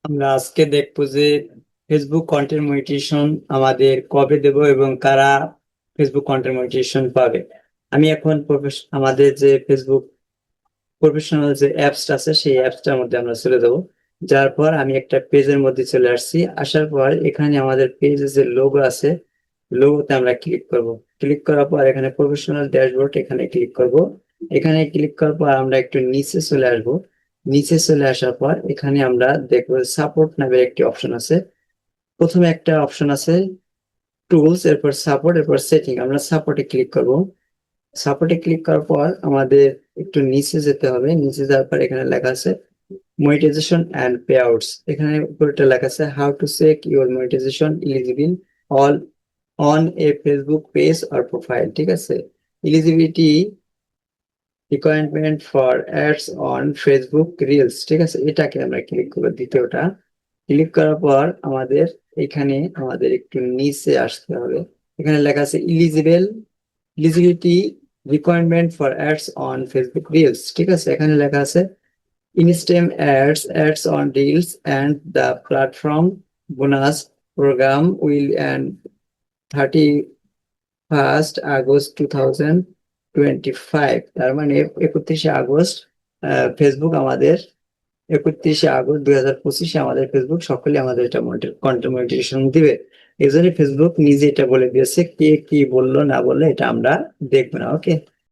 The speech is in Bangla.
আমরা আজকে দেখবো যে ফেসবুক কন্টেন্ট মনিটাইজেশন আমাদের কবে দেব এবং কারা ফেসবুক কন্টেন্ট মনিটাইজেশন পাবে। আমি এখন আমাদের যে ফেসবুক প্রফেশনাল যে অ্যাপসটা আছে সেই অ্যাপসটার মধ্যে আমরা চলে যাবো। যার পর আমি একটা পেজের মধ্যে চলে আসছি, আসার পর এখানে আমাদের পেজে যে লোগো আছে, লোগোতে আমরা ক্লিক করব। ক্লিক করার পর এখানে প্রফেশনাল ড্যাশবোর্ড এখানে ক্লিক করব। এখানে ক্লিক করার পর আমরা একটু নিচে চলে আসব। নিচে চলে আসার পর এখানে আমরা দেখবো সাপোর্ট নামের একটি অপশন আছে। প্রথমে একটা অপশন আছে টুলস, এরপর সাপোর্ট, এরপর সেটিং। আমরা সাপোর্টে ক্লিক করব। সাপোর্টে ক্লিক করার পর আমাদের একটু নিচে যেতে হবে। নিচে যাওয়ার পর এখানে লেখা আছে মনিটাইজেশন এন্ড পে আউটস। এখানে উপরটা লেখা আছে how to check your monetization eligible all on a Facebook page or profile. ঠিক আছে, eligibility requirement for ads on Facebook reels. ঠিক আছে, এটাকে আমরা ক্লিক করবো, দ্বিতীয়টা। ক্লিক করার পর এখানে আমাদের একটু নিচে আসতে হবে। এখানে লেখা আছে eligibility requirement for ads on Facebook reels. ঠিক আছে, এখানে লেখা আছে in-stream ads on reels and the platform bonus program will end 31 August 2025। তার মানে 31 আগস্ট ফেসবুক আমাদের 31 আগস্ট 2025 আমাদের ফেসবুক সকলে আমাদের এটা কন্টেন্ট মনিটাইজেশন দিবে। এই জন্য ফেসবুক নিজে এটা বলে দিয়েছে, কে কি বললো না বললো এটা আমরা দেখবো না। ওকে।